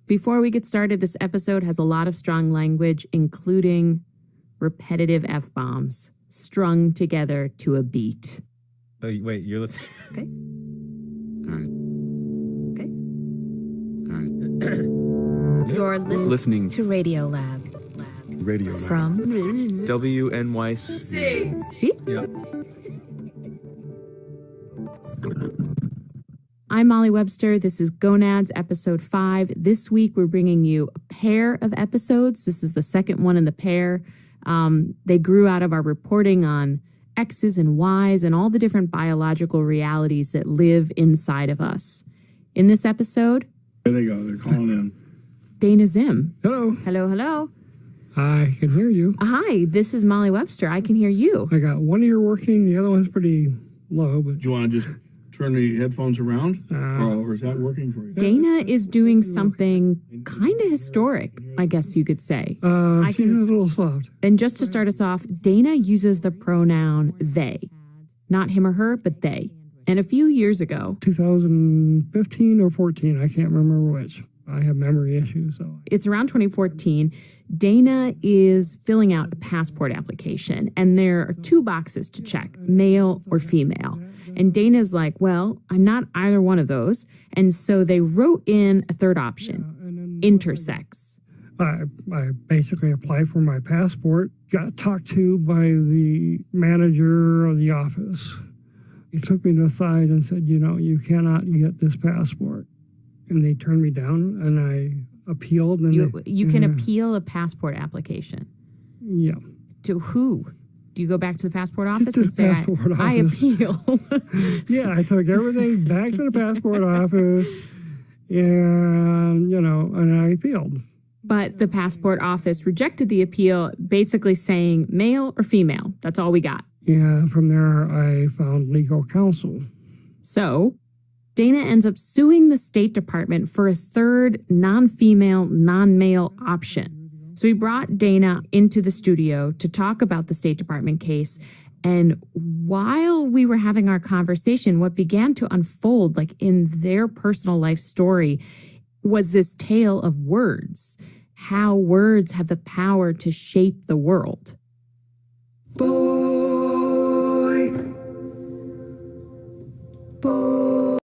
Before we get started, this episode has a lot of strong language, including repetitive F-bombs strung together to a beat. Oh, wait, you're listening? Okay. All right. You're Listening to Radio Lab. Radio Lab. From WNYC. Yeah. I'm Molly Webster. This is Gonads, episode 5. This week, we're bringing you a pair of episodes. This is the second one in the pair. They grew out of our reporting on X's and Y's and all the different biological realities that live inside of us. In this episode... There they go. They're calling in. Dana Zim. Hello. Hello, hello. I can hear you. Hi, this is Molly Webster. I can hear you. I got one ear working. The other one's pretty low. But Do you want to just turn the headphones around? Or is that working for you? Dana is doing something kind of historic, I guess you could say. she's a little soft. And just to start us off, Dana uses the pronoun they. Not him or her, but they. And a few years ago, 2015 or 14, I can't remember which. I have memory issues, so. it's around 2014, Dana is filling out a passport application, and there are 2 boxes to check, male or female. And Dana's like, well, I'm not either one of those. And so they wrote in a third option, intersex. I basically applied for my passport, got talked to by the manager of the office. He took me to the side and said, you cannot get this passport. And they turned me down, and I appealed. And You can appeal a passport application. Yeah. To who? Do you go back to the passport office To and the say, passport I office. appeal? Yeah, I took everything back to the passport office, and I appealed. But the passport office rejected the appeal, basically saying male or female. That's all we got. Yeah, from there I found legal counsel. So Dana ends up suing the State Department for a third non-female, non-male option. So we brought Dana into the studio to talk about the State Department case. And while we were having our conversation, what began to unfold, like in their personal life story, was this tale of words, how words have the power to shape the world. Boy. Boy.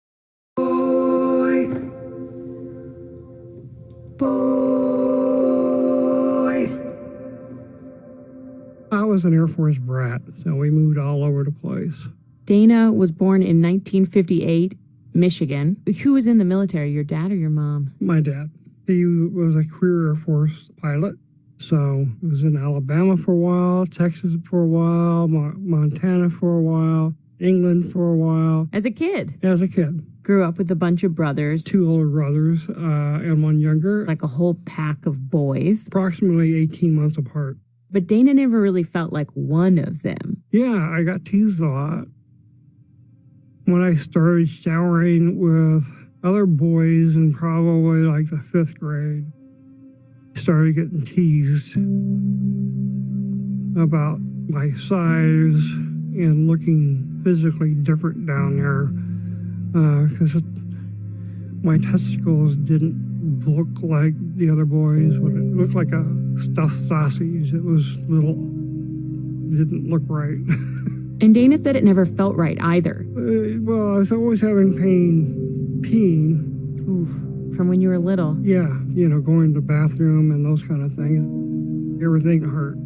I was an Air Force brat, so we moved all over the place. Dana was born in 1958, Michigan. Who was in the military, your dad or your mom? My dad, he was a career Air Force pilot. So I was in Alabama for a while, Texas for a while, Montana for a while, England for a while. As a kid. As a kid. Grew up with a bunch of brothers. 2 older brothers and 1 younger. Like a whole pack of boys. Approximately 18 months apart. But Dana never really felt like one of them. Yeah, I got teased a lot. When I started showering with other boys in probably like the 5th grade, I started getting teased about my size and looking physically different down there because my testicles didn't look like the other boys. It looked like a stuffed sausage. It was didn't look right. And Dana said it never felt right either. Well, I was always having pain peeing. Oof, from when you were little. Yeah, going to the bathroom and those kind of things. Everything hurt.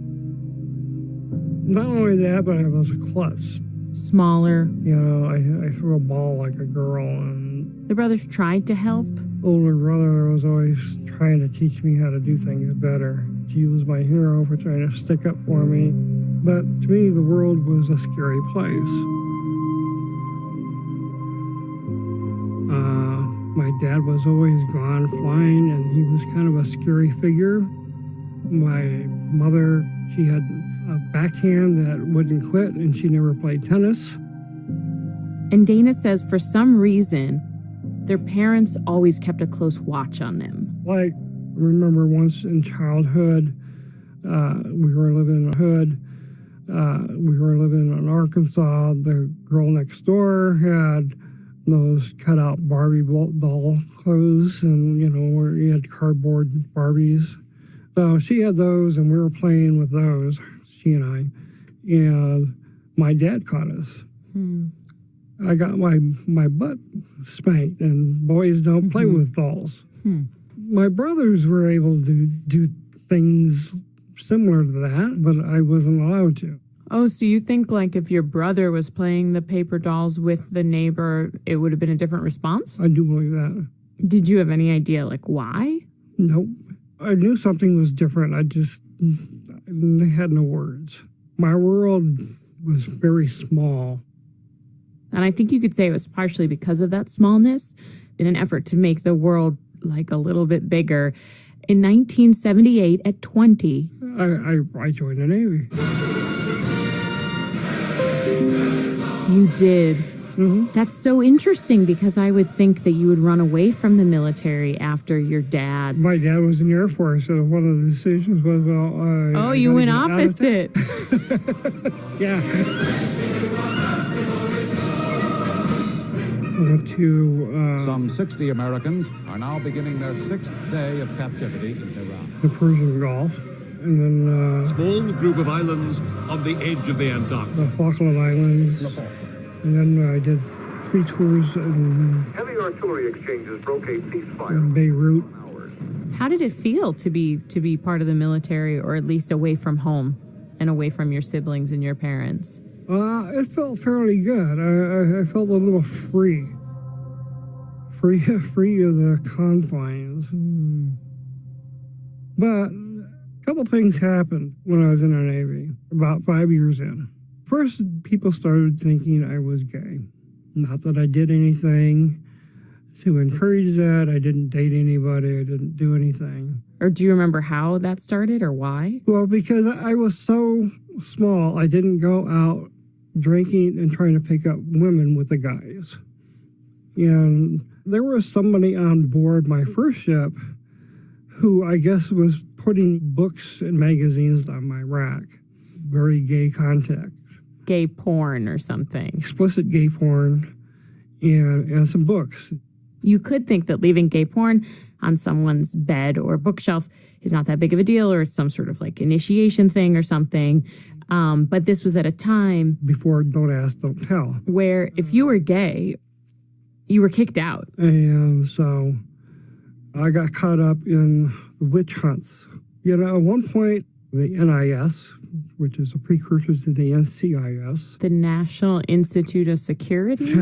Not only that, but I was a klutz. Smaller. I threw a ball like a girl, and the brothers tried to help. Older brother was always trying to teach me how to do things better. He was my hero for trying to stick up for me. But to me, the world was a scary place. My dad was always gone flying, and he was kind of a scary figure. My mother, she had a backhand that wouldn't quit, and she never played tennis. And Dana says for some reason, their parents always kept a close watch on them. Like, I remember once in childhood, we were living in a hood. We were living in Arkansas. The girl next door had those cutout Barbie doll clothes, and, where you had cardboard Barbies. So she had those, and we were playing with those, she and I. And my dad caught us. I got my butt spanked, and boys don't play with dolls. My brothers were able to do things similar to that, but I wasn't allowed to. Oh, so you think like if your brother was playing the paper dolls with the neighbor, it would have been a different response? I do believe that. Did you have any idea like why? Nope. I knew something was different. I had no words. My world was very small. And I think you could say it was partially because of that smallness in an effort to make the world like a little bit bigger. In 1978, at 20, I joined the Navy. You did. Mm-hmm. That's so interesting because I would think that you would run away from the military after your dad. My dad was in the Air Force, so one of the decisions was, you went opposite. Yeah. I went to... Some 60 Americans are now beginning their 6th day of captivity in Tehran. The Persian Gulf, and then... small group of islands on the edge of the Antarctic. The Falkland Islands. And then I did 3 tours in... Heavy artillery exchanges broke a ceasefire. In Beirut. How did it feel to be part of the military, or at least away from home and away from your siblings and your parents? It felt fairly good. I felt a little free of the confines. But a couple things happened when I was in the Navy, about 5 years in. First, people started thinking I was gay. Not that I did anything to encourage that. I didn't date anybody. I didn't do anything. Or do you remember how that started or why? Well, because I was so small, I didn't go out drinking and trying to pick up women with the guys. And there was somebody on board my first ship who I guess was putting books and magazines on my rack. Very gay content. Gay porn or something. Explicit gay porn and some books. You could think that leaving gay porn on someone's bed or bookshelf is not that big of a deal, or it's some sort of like initiation thing or something. But this was at a time before Don't Ask, Don't Tell, where if you were gay, you were kicked out. And so I got caught up in the witch hunts. At one point, the NIS, which is a precursor to the NCIS. The National Institute of Security?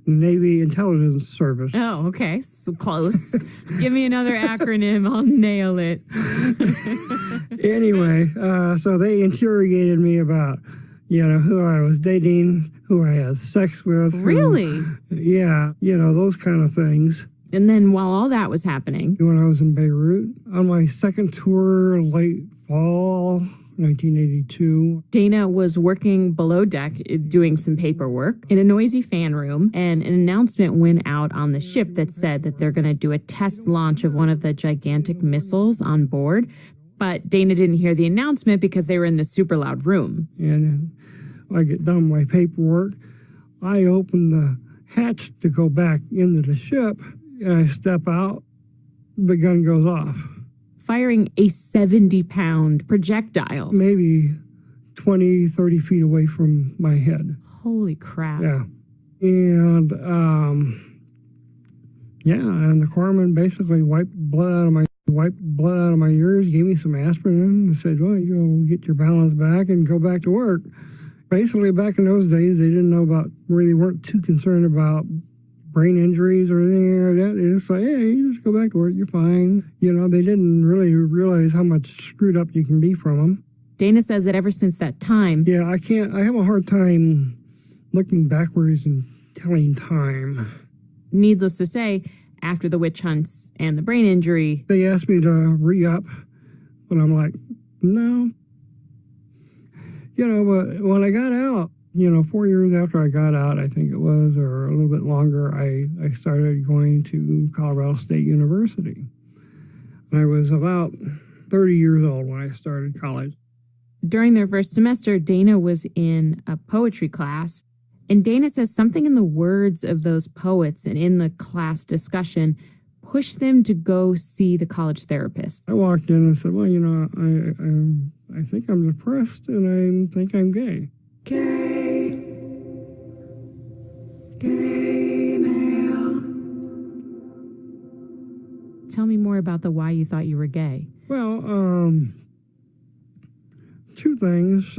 Navy Intelligence Service. Oh, okay. So close. Give me another acronym. I'll nail it. Anyway, so they interrogated me about, who I was dating, who I had sex with. Really? Those kind of things. And then while all that was happening, when I was in Beirut, on my second tour, late fall, 1982. Dana was working below deck doing some paperwork in a noisy fan room, and an announcement went out on the ship that said that they're going to do a test launch of one of the gigantic missiles on board. But Dana didn't hear the announcement because they were in the super loud room. And I get done with my paperwork. I open the hatch to go back into the ship, and I step out. The gun goes off. Firing a 70-pound projectile. Maybe 20, 30 feet away from my head. Holy crap. Yeah. And, and the corpsman basically wiped blood out of my ears, gave me some aspirin, and said, well, you'll get your balance back and go back to work. Basically, back in those days, they didn't know really weren't too concerned about brain injuries or anything like that. They just say, hey, you just go back to work, you're fine. They didn't really realize how much screwed up you can be from them. Dana says that ever since that time... Yeah, I have a hard time looking backwards and telling time. Needless to say, after the witch hunts and the brain injury... They asked me to re-up, but I'm like, no. But when I got out, 4 years after I got out, I think it was, or a little bit longer, I started going to Colorado State University. And I was about 30 years old when I started college. During their first semester, Dana was in a poetry class, And Dana says something in the words of those poets and in the class discussion pushed them to go see the college therapist. I walked in and said, well, you know, I think I'm depressed and I think I'm gay. Gay. Gay male. Tell me more about the why you thought you were gay. Well, two things.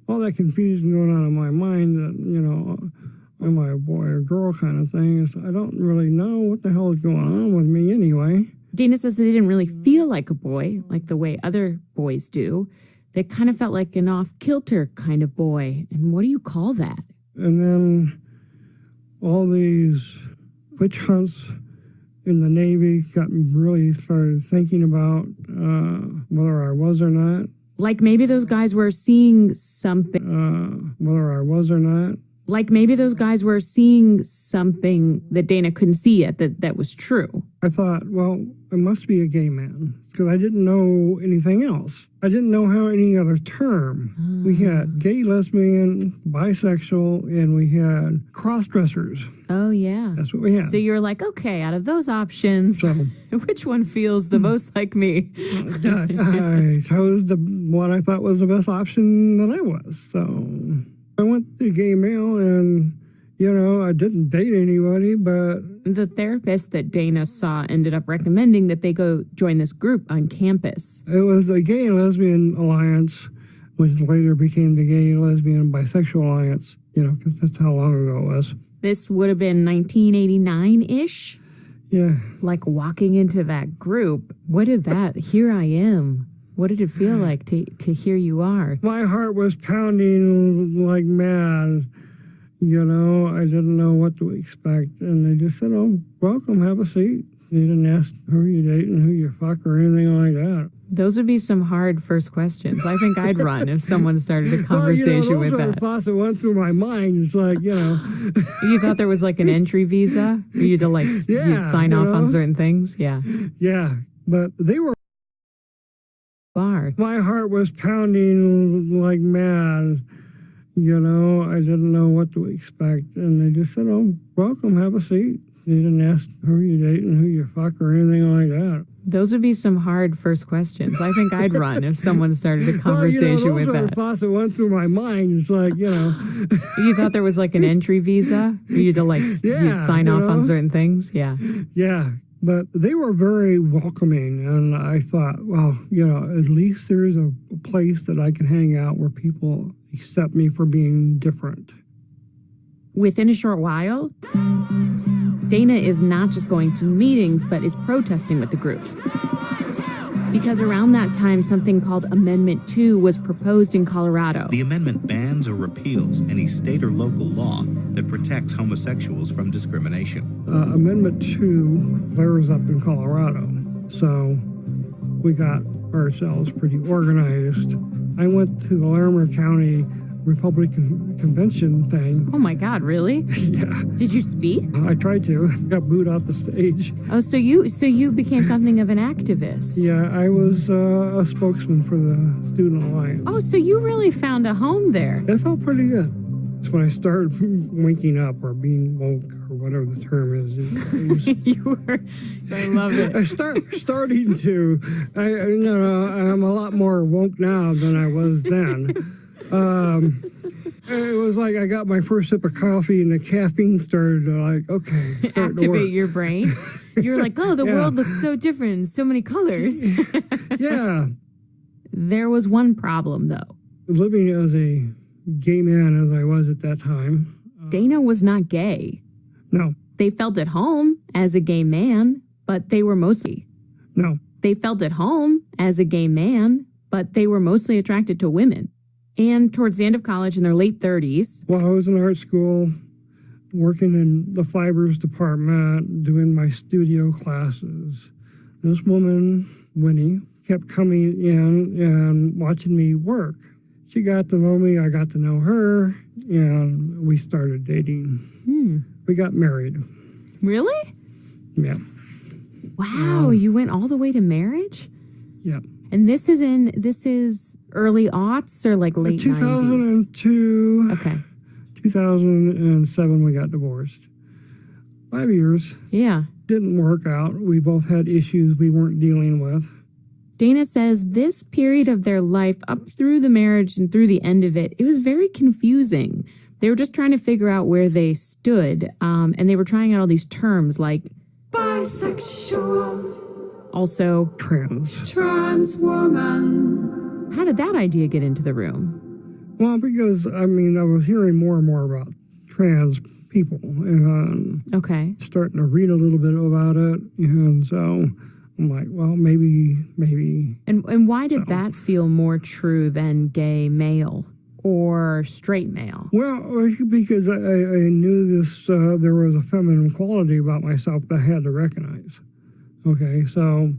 All that confusion going on in my mind that, you know, am I a boy or girl kind of thing is I don't really know what the hell is going on with me anyway. Dana says that they didn't really feel like a boy, like the way other boys do. They kind of felt like an off-kilter kind of boy. And what do you call that? And then all these witch hunts in the Navy got me really started thinking about whether I was or not. Like maybe those guys were seeing something. Whether I was or not. Like maybe those guys were seeing something that Dana couldn't see yet that was true. I thought, well, I must be a gay man because I didn't know anything else. I didn't know how any other term. We had gay, lesbian, bisexual, and we had cross-dressers. Oh, yeah. That's what we had. So you're like, okay, out of those options, which one feels the most like me? I chose the one I thought was the best option that I was. So I went to gay male and, you know, I didn't date anybody, but... The therapist that Dana saw ended up recommending that they go join this group on campus. It was the Gay and Lesbian Alliance, which later became the Gay, Lesbian, and Bisexual Alliance, you know, because that's how long ago it was. This would have been 1989-ish? Yeah. Like walking into that group. What did that, here I am. What did it feel like to here you are? My heart was pounding like mad. You know, I didn't know what to expect. And they just said, oh, welcome, have a seat. They didn't ask who you dating, who you fuck, or anything like that. Those would be some hard first questions. I think I'd run if someone started a conversation well, you know, with that. Those are the thoughts that went through my mind. It's like, you know. You thought there was like an entry visa? For you to like you sign off on certain things? Yeah. Yeah, but they were. My heart was pounding like mad. You know, I didn't know what to expect. And they just said, oh, welcome, have a seat. They didn't ask who you dating, who you fuck, or anything like that. Those would be some hard first questions. I think I'd run if someone started a conversation with that. Those are the thoughts that went through my mind. It's like, you know. You thought there was like an entry visa? For you to like you sign off on certain things? Yeah. Yeah. But they were very welcoming, and I thought, well, you know, at least there's a place that I can hang out where people accept me for being different. Within a short while, Dana is not just going to meetings, but is protesting with the group. Because around that time, something called Amendment 2 was proposed in Colorado. The amendment bans or repeals any state or local law that protects homosexuals from discrimination. Amendment 2 flares up in Colorado, so we got ourselves pretty organized. I went to the Larimer County Republican Convention thing. Oh my God, really? Yeah. Did you speak? I tried to. Got booed off the stage. Oh, so you became something of an activist. Yeah, I was a spokesman for the Student Alliance. Oh, so you really found a home there. It felt pretty good. That's when I started winking up or being woke or whatever the term is. You were. I love it. I starting to. I'm a lot more woke now than I was then. It was like I got my first sip of coffee and the caffeine started to like, okay. Activate your brain. You're like, oh, the world looks so different, so many colors. Yeah. There was one problem, though. Living as a gay man as I was at that time. Dana was not gay. No. They felt at home as a gay man, but they were mostly. No. They felt at home as a gay man, but they were mostly attracted to women. And towards the end of college, in their late 30s. Well, I was in art school, working in the fibers department, doing my studio classes. This woman, Winnie, kept coming in and watching me work. She got to know me, I got to know her, and we started dating. We got married. Really? Yeah. Wow, you went all the way to marriage? Yeah. And this is early aughts or like late 90s? 2002. Okay. 2007, we got divorced. 5 years. Yeah. Didn't work out. We both had issues we weren't dealing with. Dana says this period of their life, up through the marriage and through the end of it, it was very confusing. They were just trying to figure out where they stood, and they were trying out all these terms like bisexual, also trans woman. How did that idea get into the room? Well, because, I was hearing more and more about trans people and starting to read a little bit about it. And so I'm like, well, maybe. And why did that feel more true than gay male or straight male? Well, because I knew this, there was a feminine quality about myself that I had to recognize. Okay, so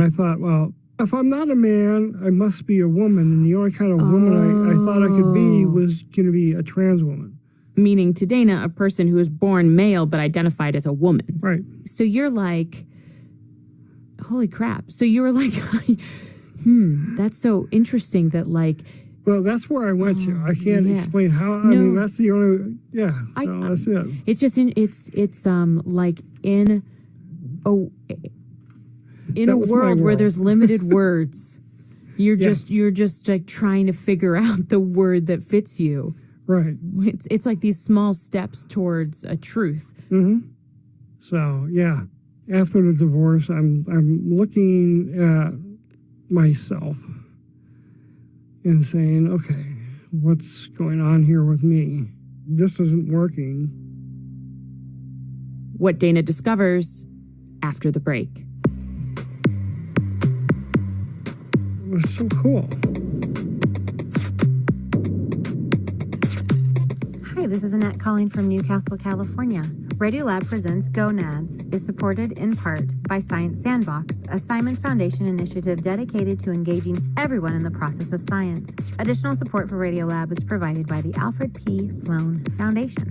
I thought, well, if I'm not a man, I must be a woman. And the only kind of woman I thought I could be was going to be a trans woman. Meaning to Dana, a person who was born male but identified as a woman. Right. So you're like, holy crap. So you were like, that's so interesting that like... Well, that's where I went to. I can't explain how. That's the only... Yeah, that's it. It's just, it's like in a world where there's limited words, you're just like trying to figure out the word that fits you. Right. It's like these small steps towards a truth. Mm-hmm. So yeah, after the divorce, I'm looking at myself and saying, okay, what's going on here with me? This isn't working. What Dana discovers after the break. It was so cool. Hi, this is Annette calling from Newcastle, California. Radiolab presents Gonads is supported in part by Science Sandbox, a Simons Foundation initiative dedicated to engaging everyone in the process of science. Additional support for Radiolab is provided by the Alfred P. Sloan Foundation.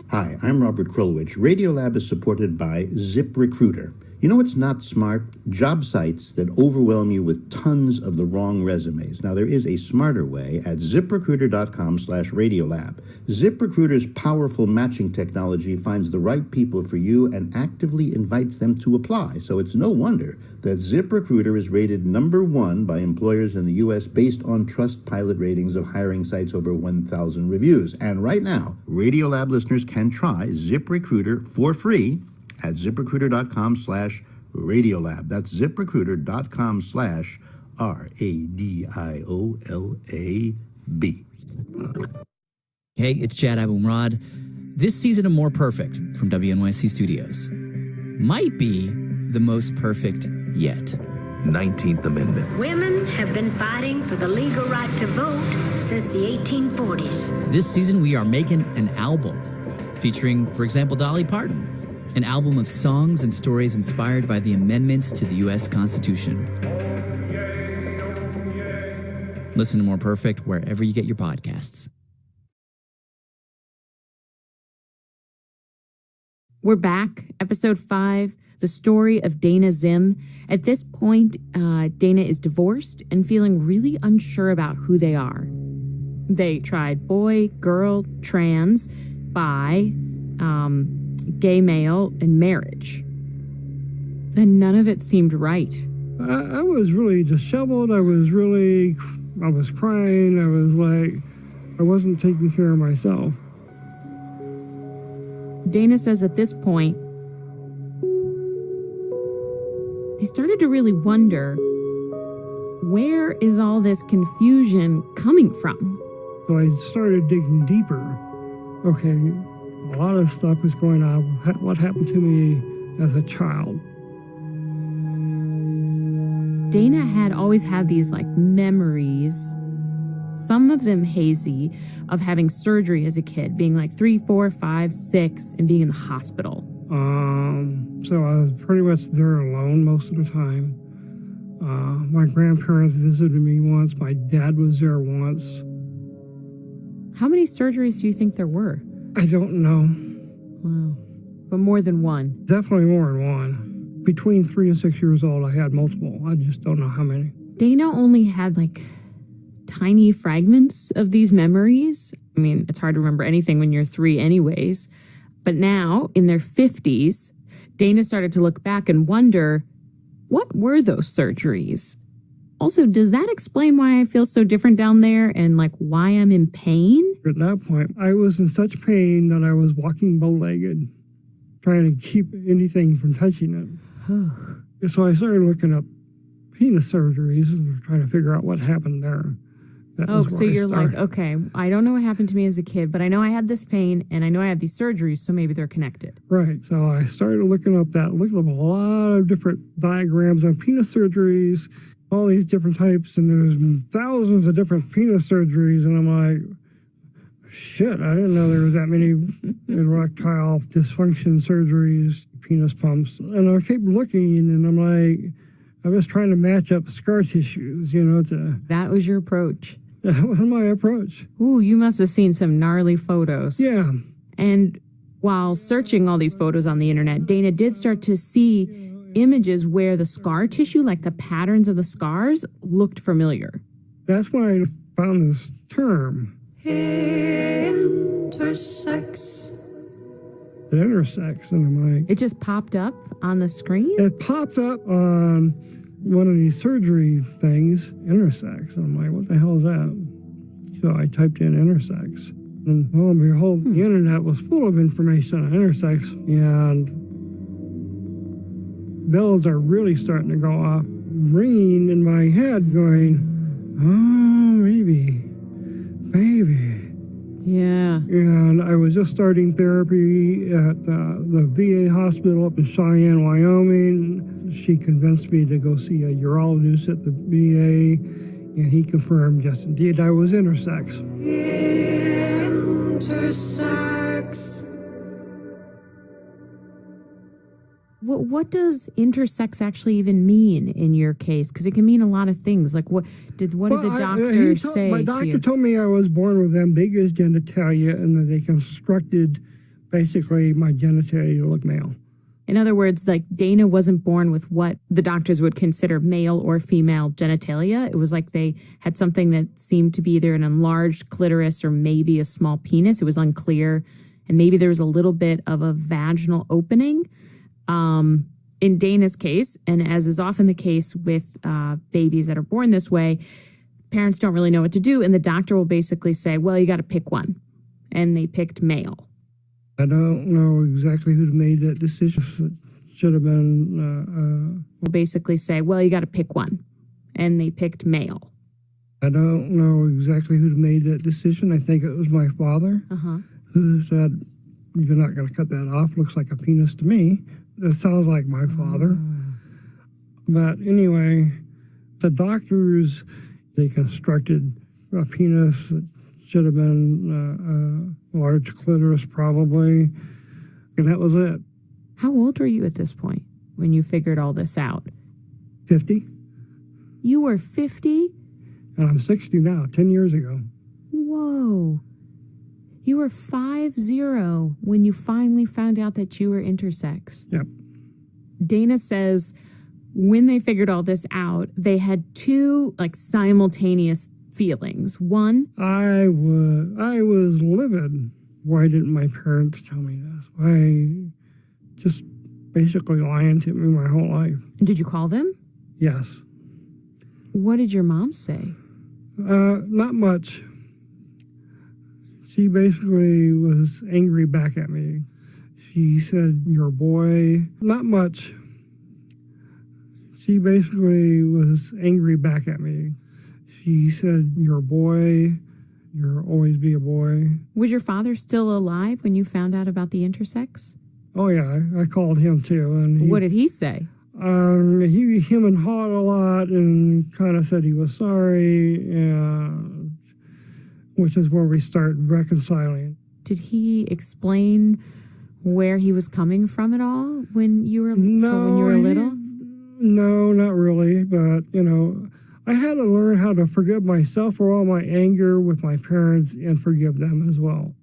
Hi, I'm Robert Krulwich. Radiolab is supported by ZipRecruiter. You know what's not smart? Job sites that overwhelm you with tons of the wrong resumes. Now, there is a smarter way at ZipRecruiter.com/Radiolab. ZipRecruiter's powerful matching technology finds the right people for you and actively invites them to apply. So it's no wonder that ZipRecruiter is rated #1 by employers in the U.S. based on Trustpilot ratings of hiring sites over 1,000 reviews. And right now, Radiolab listeners can try ZipRecruiter for free at ZipRecruiter.com/Radiolab. That's ZipRecruiter.com/RADIOLAB. Hey, it's Chad Abumrad. This season of More Perfect from WNYC Studios might be the most perfect yet. 19th Amendment. Women have been fighting for the legal right to vote since the 1840s. This season, we are making an album featuring, for example, Dolly Parton. An album of songs and stories inspired by the amendments to the U.S. Constitution. Listen to More Perfect wherever you get your podcasts. We're back. Episode 5, the story of Dana Zim. At this point, Dana is divorced and feeling really unsure about who they are. They tried boy, girl, trans, bi, gay male, and marriage. And none of it seemed right. I was really disheveled. I was crying. I was like, I wasn't taking care of myself. Dana says at this point, they started to really wonder, where is all this confusion coming from? So I started digging deeper. Okay, a lot of stuff was going on. What happened to me as a child? Dana had always had these memories, some of them hazy, of having surgery as a kid, being 3, 4, 5, 6, and being in the hospital. So I was pretty much there alone most of the time. My grandparents visited me once. My dad was there once. How many surgeries do you think there were? I don't know. Wow. But more than one. Definitely more than one. Between 3 and 6 years old, I had multiple. I just don't know how many. Dana only had like tiny fragments of these memories. I mean, it's hard to remember anything when you're 3 anyways. But now, in their 50s, Dana started to look back and wonder, what were those surgeries? Also, does that explain why I feel so different down there and like why I'm in pain? At that point, I was in such pain that I was walking bow-legged, trying to keep anything from touching it. So I started looking up penis surgeries and trying to figure out what happened there. So you're like, okay, I don't know what happened to me as a kid, but I know I had this pain and I know I had these surgeries, so maybe they're connected. Right. So I started looking up a lot of different diagrams on penis surgeries, all these different types, and there's thousands of different penis surgeries, and I'm like, shit, I didn't know there was that many erectile dysfunction surgeries, penis pumps. And I kept looking, and I'm like, I was trying to match up scar tissues, That was your approach. That was my approach. Ooh, you must have seen some gnarly photos. Yeah. And while searching all these photos on the internet, Dana did start to see images where the scar tissue, like the patterns of the scars, looked familiar. That's when I found this term. Intersex. Intersex, and I'm like... It just popped up on the screen? It popped up on one of these surgery things, intersex, and I'm like, what the hell is that? So I typed in intersex, and lo and behold, the internet was full of information on intersex, and bells are really starting to go off, ringing in my head, going, oh, maybe. Yeah. And I was just starting therapy at the VA hospital up in Cheyenne, Wyoming. She convinced me to go see a urologist at the VA, and he confirmed, yes, indeed, I was intersex. Intersex. What does intersex actually even mean in your case? Because it can mean a lot of things. Like, what did the doctor say my doctor told me I was born with ambiguous genitalia and that they constructed basically my genitalia to look male. In other words, like Dana wasn't born with what the doctors would consider male or female genitalia. It was like they had something that seemed to be either an enlarged clitoris or maybe a small penis. It was unclear. And maybe there was a little bit of a vaginal opening. In Dana's case, and as is often the case with babies that are born this way, parents don't really know what to do, and the doctor will basically say, well, you got to pick one. And they picked male. I don't know exactly who made that decision. It should have been... will basically say, well, you got to pick one. And they picked male. I don't know exactly who made that decision. I think it was my father who said, you're not going to cut that off. Looks like a penis to me. It sounds like my father. But anyway, the doctors, they constructed a penis that should have been a large clitoris probably. And that was it. How old were you at this point when you figured all this out? 50. You were 50? And I'm 60 now, 10 years ago. Whoa. You were 50 when you finally found out that you were intersex. Yep. Dana says when they figured all this out, they had two simultaneous feelings. One, I was livid. Why didn't my parents tell me this? Why just basically lying to me my whole life? Did you call them? Yes. What did your mom say? Not much. She basically was angry back at me. She said, "You're a boy." Not much. She basically was angry back at me. She said, "You're a boy. You'll always be a boy." Was your father still alive when you found out about the intersex? Oh, yeah. I called him, too. And what did he say? He him and hawed a lot and kind of said he was sorry, which is where we start reconciling. Did he explain where he was coming from at all when you were little? No, not really. But, I had to learn how to forgive myself for all my anger with my parents and forgive them as well.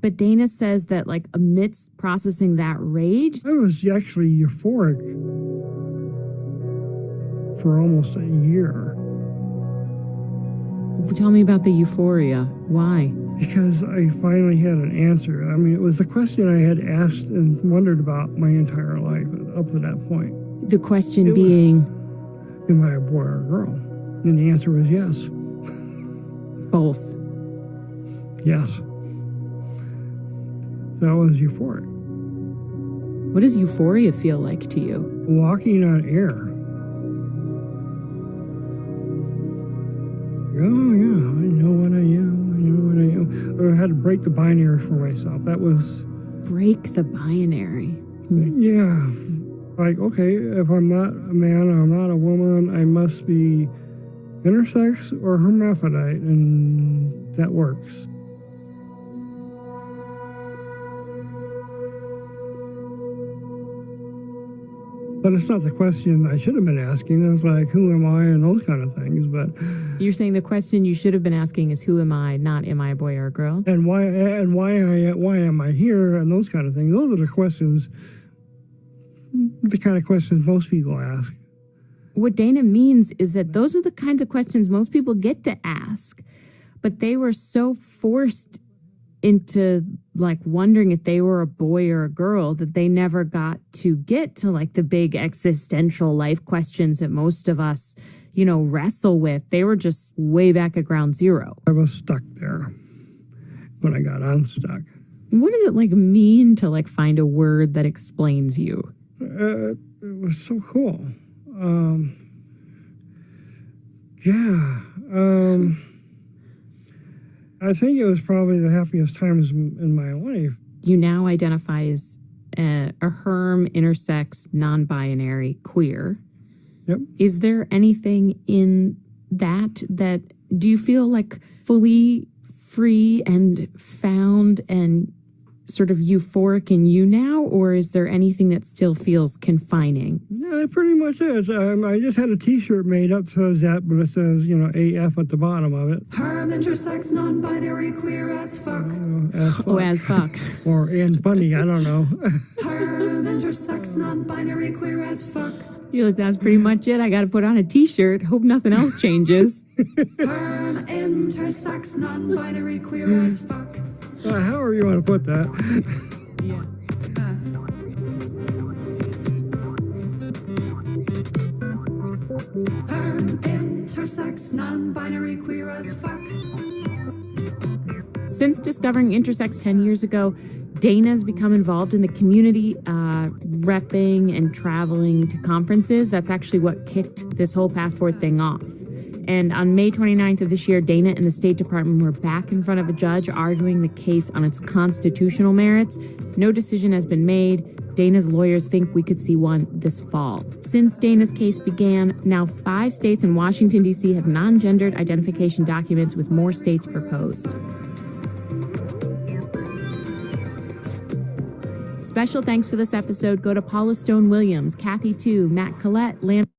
But Dana says that, like, amidst processing that rage, I was actually euphoric for almost a year. Tell me about the euphoria. Why? Because I finally had an answer. I mean, it was a question I had asked and wondered about my entire life up to that point. The question being, am I a boy or a girl? And the answer was yes. Both. Yes. So I was euphoric. What does euphoria feel like to you? Walking on air. Oh, yeah, I know what I am. But I had to break the binary for myself. That was... Break the binary. Yeah. Like, okay, if I'm not a man or I'm not a woman, I must be intersex or hermaphrodite, and that works. But it's not the question I should have been asking. It was like, who am I, and those kind of things. But you're saying the question you should have been asking is, who am I, not am I a boy or a girl? And why am I here, and those kind of things. Those are the questions, the kind of questions most people ask. What Dana means is that those are the kinds of questions most people get to ask, but they were so forced into, like, wondering if they were a boy or a girl that they never got to get to, like, the big existential life questions that most of us, you know, wrestle with. They were just way back at ground zero. I was stuck there when I got unstuck. What does it, like, mean to, like, find a word that explains you? It was so cool. I think it was probably the happiest times in my life. You now identify as a herm, intersex, non-binary, queer. Yep. Is there anything in that do you feel like fully free and found and sort of euphoric in you now, or is there anything that still feels confining? Yeah, it pretty much is. I just had a T-shirt made up that says that, but it says, you know, AF at the bottom of it. Herm, intersex, non-binary, queer as fuck. As fuck. Oh, as fuck. Or and funny, I don't know. Herm, intersex, non-binary, queer as fuck. You're like, that's pretty much it. I got to put on a T-shirt. Hope nothing else changes. Herm, intersex, non-binary, queer as fuck. However you want to put that. Yeah. Herm, intersex, non-binary, queer as fuck. Since discovering intersex 10 years ago, Dana's become involved in the community, repping and traveling to conferences. That's actually what kicked this whole passport thing off. And on May 29th of this year, Dana and the State Department were back in front of a judge arguing the case on its constitutional merits. No decision has been made. Dana's lawyers think we could see one this fall. Since Dana's case began, now 5 states and Washington, D.C. have non-gendered identification documents, with more states proposed. Special thanks for this episode go to Paula Stone Williams, Kathy Tu, Matt Collette, Landon